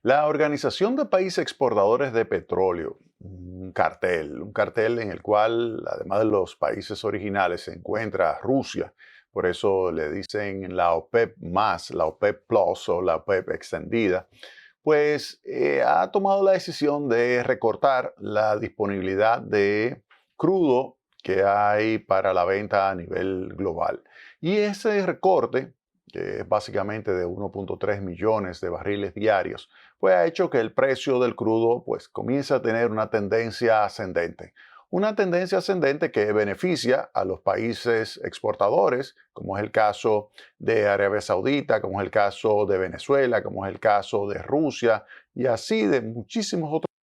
La Organización de Países Exportadores de Petróleo, un cartel en el cual, además de los países originales, se encuentra Rusia. Por eso le dicen la OPEP más, la OPEP Plus o la OPEP extendida. Pues ha tomado la decisión de recortar la disponibilidad de crudo que hay para la venta a nivel global. Y ese recorte, que es básicamente de 1.3 millones de barriles diarios, pues ha hecho que el precio del crudo pues comience a tener una tendencia ascendente. Una tendencia ascendente que beneficia a los países exportadores, como es el caso de Arabia Saudita, como es el caso de Venezuela, como es el caso de Rusia y así de muchísimos otros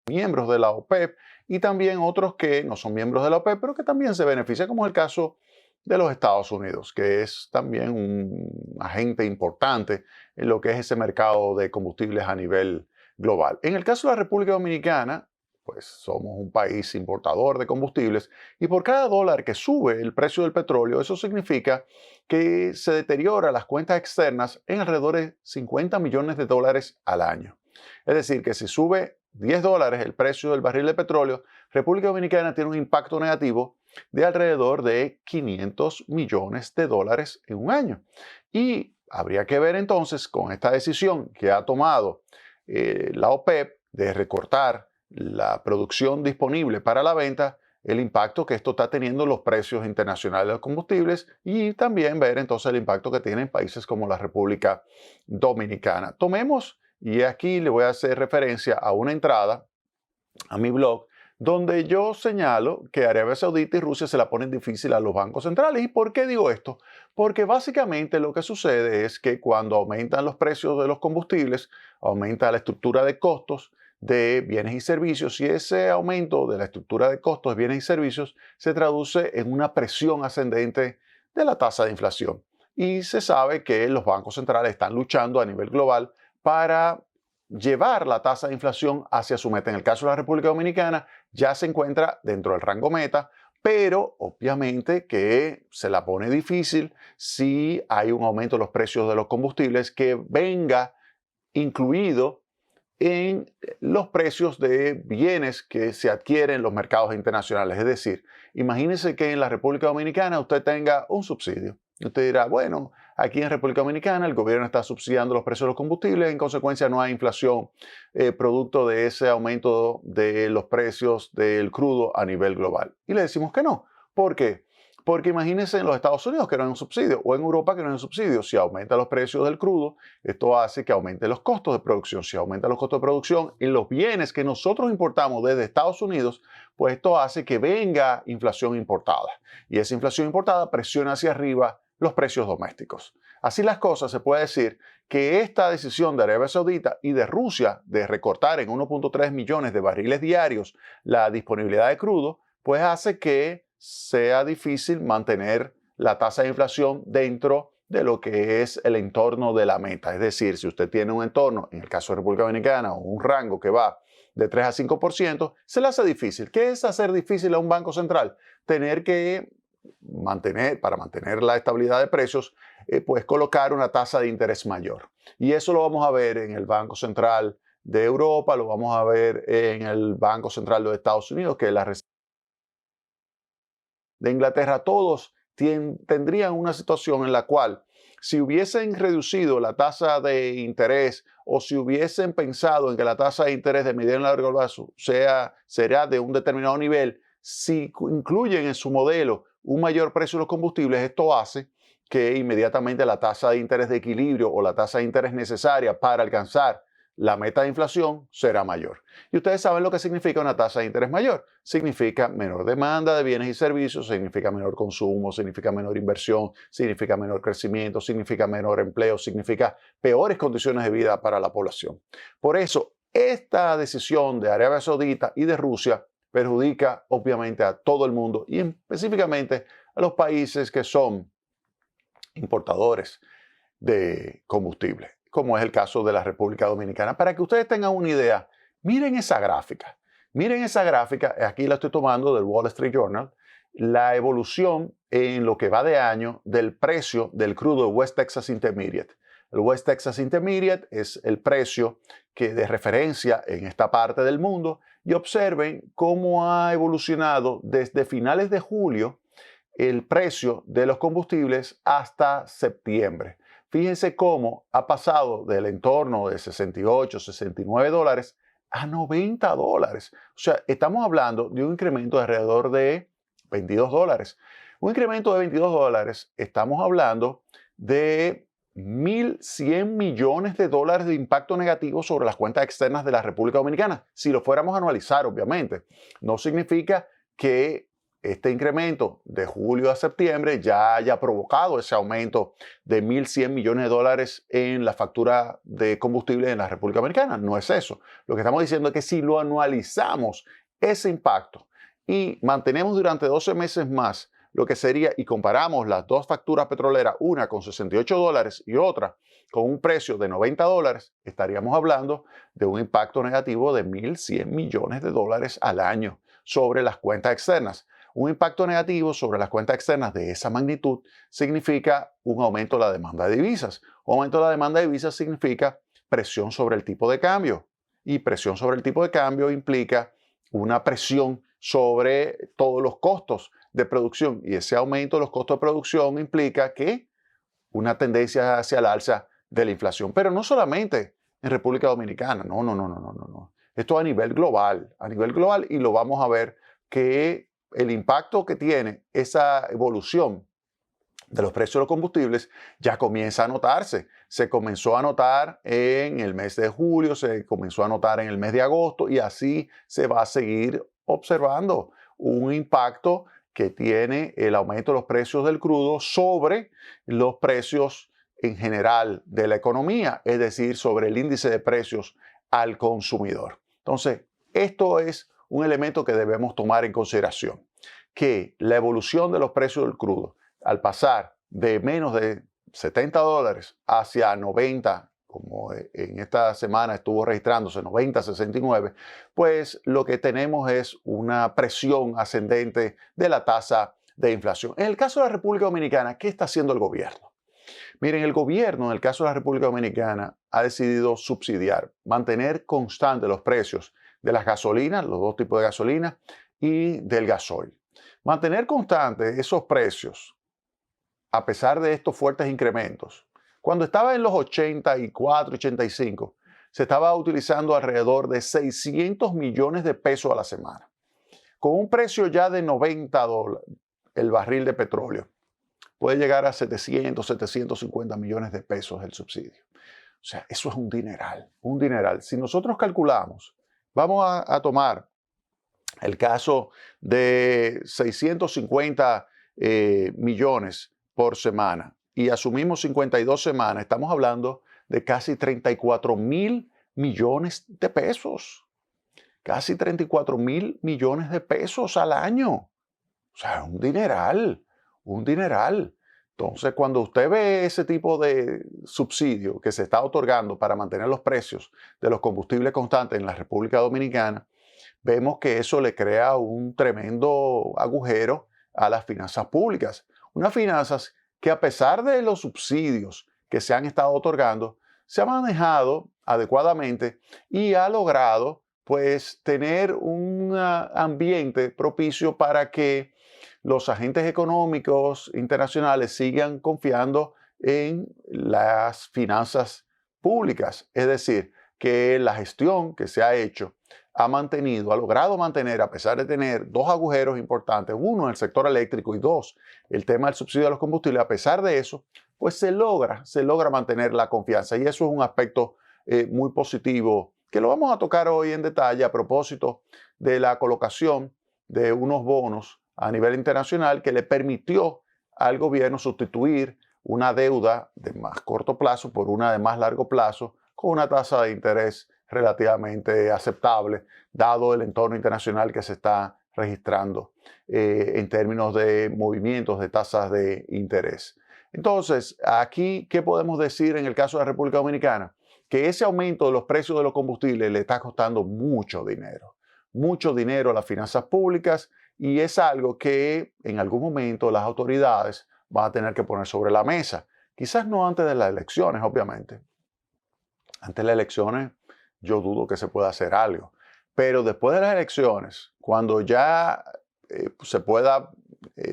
miembros de la OPEP y también otros que no son miembros de la OPEP, pero que también se benefician, como es el caso de los Estados Unidos, que es también un agente importante en lo que es ese mercado de combustibles a nivel global. En el caso de la República Dominicana, pues somos un país importador de combustibles y por cada dólar que sube el precio del petróleo, eso significa que se deteriora las cuentas externas en alrededor de 50 millones de dólares al año. Es decir, que si sube 10 dólares el precio del barril de petróleo, República Dominicana tiene un impacto negativo de alrededor de 500 millones de dólares en un año. Y habría que ver entonces con esta decisión que ha tomado la OPEP de recortar la producción disponible para la venta, el impacto que esto está teniendo en los precios internacionales de los combustibles y también ver entonces el impacto que tienen países como la República Dominicana. Tomemos, y aquí le voy a hacer referencia a una entrada a mi blog, donde yo señalo que Arabia Saudita y Rusia se la ponen difícil a los bancos centrales. ¿Y por qué digo esto? Porque básicamente lo que sucede es que cuando aumentan los precios de los combustibles, aumenta la estructura de costos de bienes y servicios y ese aumento de la estructura de costos de bienes y servicios se traduce en una presión ascendente de la tasa de inflación. Y se sabe que los bancos centrales están luchando a nivel global para llevar la tasa de inflación hacia su meta. En el caso de la República Dominicana ya se encuentra dentro del rango meta, pero obviamente que se la pone difícil si hay un aumento de los precios de los combustibles que venga incluido en los precios de bienes que se adquieren en los mercados internacionales. Es decir, imagínense que en la República Dominicana usted tenga un subsidio. Usted dirá, bueno, aquí en República Dominicana el gobierno está subsidiando los precios de los combustibles, en consecuencia no hay inflación producto de ese aumento de los precios del crudo a nivel global. Y le decimos que no. ¿Por qué? Porque imagínense en los Estados Unidos que no hay un subsidio o en Europa que no hay un subsidio. Si aumenta los precios del crudo, esto hace que aumente los costos de producción. Si aumenta los costos de producción en los bienes que nosotros importamos desde Estados Unidos, pues esto hace que venga inflación importada. Y esa inflación importada presiona hacia arriba los precios domésticos. Así las cosas, se puede decir que esta decisión de Arabia Saudita y de Rusia de recortar en 1.3 millones de barriles diarios la disponibilidad de crudo, pues hace que sea difícil mantener la tasa de inflación dentro de lo que es el entorno de la meta. Es decir, si usted tiene un entorno, en el caso de República Dominicana, o un rango que va de 3 a 5%, se le hace difícil. ¿Qué es hacer difícil a un banco central? Tener que para mantener la estabilidad de precios, pues colocar una tasa de interés mayor. Y eso lo vamos a ver en el Banco Central de Europa, lo vamos a ver en el Banco Central de Estados Unidos, que es la Reserva de Inglaterra. Todos tendrían una situación en la cual si hubiesen reducido la tasa de interés o si hubiesen pensado en que la tasa de interés de mediano y largo plazo será de un determinado nivel, si incluyen en su modelo un mayor precio de los combustibles, esto hace que inmediatamente la tasa de interés de equilibrio o la tasa de interés necesaria para alcanzar la meta de inflación será mayor. Y ustedes saben lo que significa una tasa de interés mayor. Significa menor demanda de bienes y servicios, significa menor consumo, significa menor inversión, significa menor crecimiento, significa menor empleo, significa peores condiciones de vida para la población. Por eso, esta decisión de Arabia Saudita y de Rusia perjudica obviamente a todo el mundo y específicamente a los países que son importadores de combustible, como es el caso de la República Dominicana. Para que ustedes tengan una idea, miren esa gráfica. Miren esa gráfica, aquí la estoy tomando del Wall Street Journal, la evolución en lo que va de año del precio del crudo West Texas Intermediate. El West Texas Intermediate es el precio que de referencia en esta parte del mundo, y observen cómo ha evolucionado desde finales de julio el precio de los combustibles hasta septiembre. Fíjense cómo ha pasado del entorno de 68, 69 dólares a 90 dólares. O sea, estamos hablando de un incremento de alrededor de 22 dólares. Un incremento de 22 dólares, estamos hablando de 1.100 millones de dólares de impacto negativo sobre las cuentas externas de la República Dominicana. Si lo fuéramos a anualizar, obviamente, no significa que este incremento de julio a septiembre ya haya provocado ese aumento de 1.100 millones de dólares en la factura de combustible en la República Dominicana. No es eso. Lo que estamos diciendo es que si lo anualizamos, ese impacto, y mantenemos durante 12 meses más lo que sería, y comparamos las dos facturas petroleras, una con 68 dólares y otra con un precio de 90 dólares, estaríamos hablando de un impacto negativo de 1.100 millones de dólares al año sobre las cuentas externas. Un impacto negativo sobre las cuentas externas de esa magnitud significa un aumento de la demanda de divisas. Un aumento de la demanda de divisas significa presión sobre el tipo de cambio. Y presión sobre el tipo de cambio implica una presión sobre todos los costos de producción. Y ese aumento de los costos de producción implica que una tendencia hacia el alza de la inflación. Pero no solamente en República Dominicana. No. Esto a nivel global. A nivel global, y lo vamos a ver que el impacto que tiene esa evolución de los precios de los combustibles ya comienza a notarse. Se comenzó a notar en el mes de julio, se comenzó a notar en el mes de agosto, y así se va a seguir observando un impacto que tiene el aumento de los precios del crudo sobre los precios en general de la economía, es decir, sobre el índice de precios al consumidor. Entonces, esto es un elemento que debemos tomar en consideración, que la evolución de los precios del crudo, al pasar de menos de 70 dólares hacia 90, como en esta semana estuvo registrándose 90, 69, pues lo que tenemos es una presión ascendente de la tasa de inflación. En el caso de la República Dominicana, ¿qué está haciendo el gobierno? Miren, el gobierno, en el caso de la República Dominicana, ha decidido subsidiar, mantener constantes los precios de las gasolinas, los dos tipos de gasolina, y del gasoil. Mantener constantes esos precios, a pesar de estos fuertes incrementos. Cuando estaba en los 84, 85, se estaba utilizando alrededor de 600 millones de pesos a la semana. Con un precio ya de 90 dólares el barril de petróleo, puede llegar a 700, 750 millones de pesos el subsidio. O sea, eso es un dineral, un dineral. Si nosotros calculamos, vamos a tomar el caso de 650 millones por semana y asumimos 52 semanas, estamos hablando de casi 34.000 millones de pesos. Casi 34.000 millones de pesos al año. O sea, un dineral, un dineral. Entonces, cuando usted ve ese tipo de subsidio que se está otorgando para mantener los precios de los combustibles constantes en la República Dominicana, vemos que eso le crea un tremendo agujero a las finanzas públicas. Unas finanzas que, a pesar de los subsidios que se han estado otorgando, se ha manejado adecuadamente y ha logrado pues tener un ambiente propicio para que los agentes económicos internacionales sigan confiando en las finanzas públicas. Es decir, que la gestión que se ha hecho ha logrado mantener, a pesar de tener dos agujeros importantes, uno en el sector eléctrico y dos, el tema del subsidio a los combustibles, a pesar de eso, pues se logra mantener la confianza. Y eso es un aspecto muy positivo, que lo vamos a tocar hoy en detalle a propósito de la colocación de unos bonos a nivel internacional que le permitió al gobierno sustituir una deuda de más corto plazo por una de más largo plazo con una tasa de interés relativamente aceptable, dado el entorno internacional que se está registrando en términos de movimientos de tasas de interés. Entonces, aquí, ¿qué podemos decir en el caso de la República Dominicana? Que ese aumento de los precios de los combustibles le está costando mucho dinero a las finanzas públicas, y es algo que en algún momento las autoridades van a tener que poner sobre la mesa. Quizás no antes de las elecciones, obviamente. Antes de las elecciones yo dudo que se pueda hacer algo. Pero después de las elecciones, cuando ya se pueda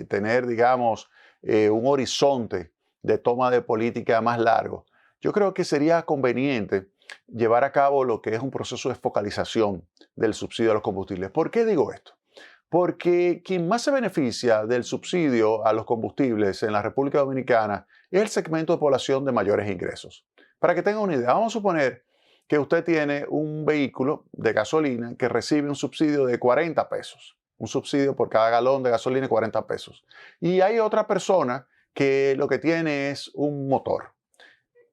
tener, digamos, un horizonte de toma de política más largo, yo creo que sería conveniente llevar a cabo lo que es un proceso de focalización del subsidio a los combustibles. ¿Por qué digo esto? Porque quien más se beneficia del subsidio a los combustibles en la República Dominicana es el segmento de población de mayores ingresos. Para que tengan una idea, vamos a suponer que usted tiene un vehículo de gasolina que recibe un subsidio de 40 pesos. Un subsidio por cada galón de gasolina de 40 pesos. Y hay otra persona que lo que tiene es un motor.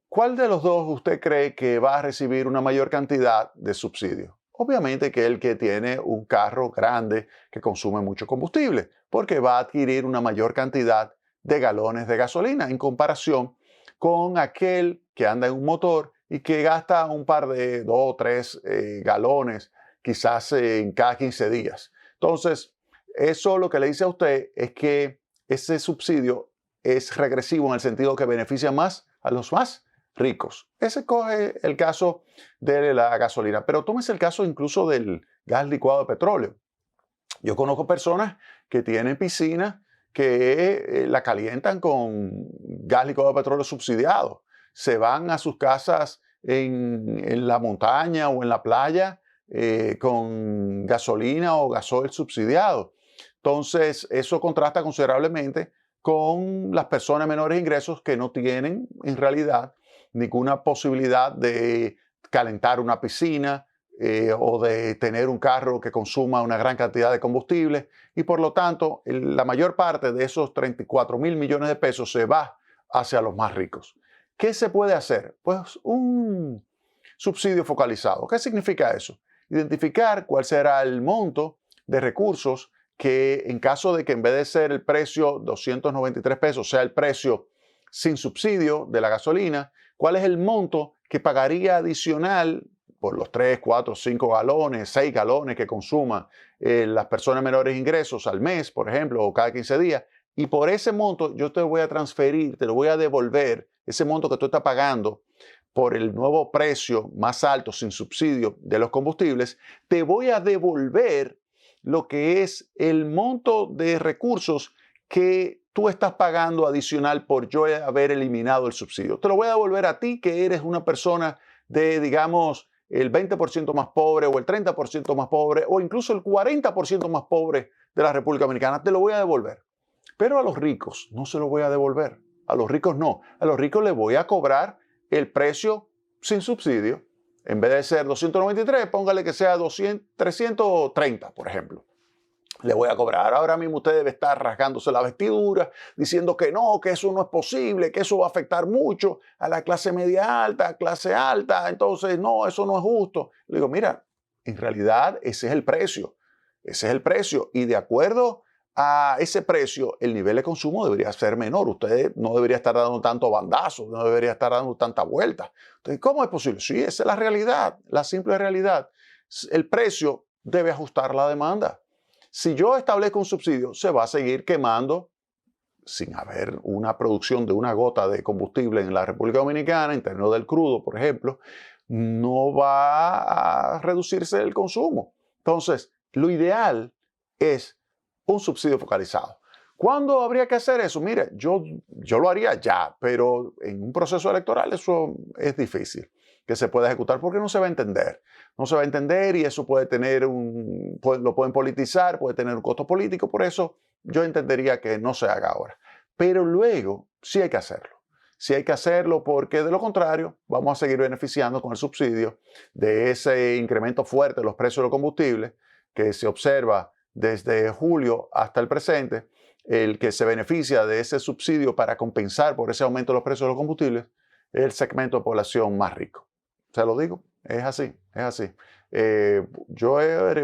¿Cuál de los dos usted cree que va a recibir una mayor cantidad de subsidio? Obviamente que el que tiene un carro grande que consume mucho combustible, porque va a adquirir una mayor cantidad de galones de gasolina en comparación con aquel que anda en un motor y que gasta un par de 2 o 3 galones quizás en cada 15 días. Entonces, eso lo que le dice a usted es que ese subsidio es regresivo en el sentido que beneficia más a los más ricos. Ese coge el caso de la gasolina, pero tómese el caso incluso del gas licuado de petróleo. Yo conozco personas que tienen piscinas que la calientan con gas licuado de petróleo subsidiado. Se van a sus casas en la montaña o en la playa con gasolina o gasoil subsidiado. Entonces, eso contrasta considerablemente con las personas de menores ingresos que no tienen en realidad ninguna posibilidad de calentar una piscina o de tener un carro que consuma una gran cantidad de combustible y por lo tanto la mayor parte de esos 34.000 millones de pesos se va hacia los más ricos. ¿Qué se puede hacer? Pues un subsidio focalizado. ¿Qué significa eso? Identificar cuál será el monto de recursos que en caso de que en vez de ser el precio 293 pesos sea el precio sin subsidio de la gasolina, cuál es el monto que pagaría adicional por los 3, 4, 5 galones, 6 galones que consuman las personas de menores ingresos al mes, por ejemplo, o cada 15 días. Y por ese monto yo te voy a transferir, te lo voy a devolver, ese monto que tú estás pagando por el nuevo precio más alto sin subsidio de los combustibles, te voy a devolver lo que es el monto de recursos que tú estás pagando adicional por yo haber eliminado el subsidio. Te lo voy a devolver a ti que eres una persona de, digamos, el 20% más pobre o el 30% más pobre o incluso el 40% más pobre de la República Dominicana. Te lo voy a devolver. Pero a los ricos no se lo voy a devolver. A los ricos no. A los ricos les voy a cobrar el precio sin subsidio. En vez de ser 293, póngale que sea 330, por ejemplo. Le voy a cobrar. Ahora mismo usted debe estar rasgándose la vestidura, diciendo que no, que eso no es posible, que eso va a afectar mucho a la clase media alta, clase alta. Entonces, no, eso no es justo. Le digo, mira, en realidad ese es el precio. Ese es el precio. Y de acuerdo a ese precio, el nivel de consumo debería ser menor. Usted no debería estar dando tanto bandazo, no debería estar dando tanta vuelta. Entonces, ¿cómo es posible? Sí, esa es la realidad, la simple realidad. El precio debe ajustar la demanda. Si yo establezco un subsidio, se va a seguir quemando sin haber una producción de una gota de combustible en la República Dominicana, en términos del crudo, por ejemplo, no va a reducirse el consumo. Entonces, lo ideal es un subsidio focalizado. ¿Cuándo habría que hacer eso? Mire, yo lo haría ya, pero en un proceso electoral eso es difícil que se pueda ejecutar porque no se va a entender. No se va a entender y eso puede tener lo pueden politizar, puede tener un costo político, por eso yo entendería que no se haga ahora. Pero luego sí hay que hacerlo. Sí hay que hacerlo porque de lo contrario vamos a seguir beneficiando con el subsidio de ese incremento fuerte de los precios de los combustibles que se observa desde julio hasta el presente. El que se beneficia de ese subsidio para compensar por ese aumento de los precios de los combustibles es el segmento de población más rico. Se lo digo, es así, es así.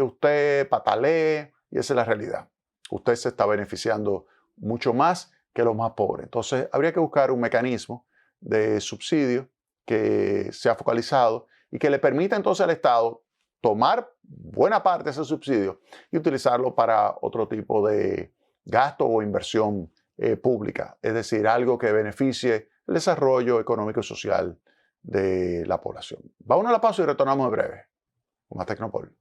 Usted patalee y esa es la realidad. Usted se está beneficiando mucho más que los más pobres. Entonces, habría que buscar un mecanismo de subsidio que sea focalizado y que le permita entonces al Estado tomar buena parte de ese subsidio y utilizarlo para otro tipo de gasto o inversión pública. Es decir, algo que beneficie el desarrollo económico y social de la población. Vamos a la pausa y retornamos en breve con más Tecnopol.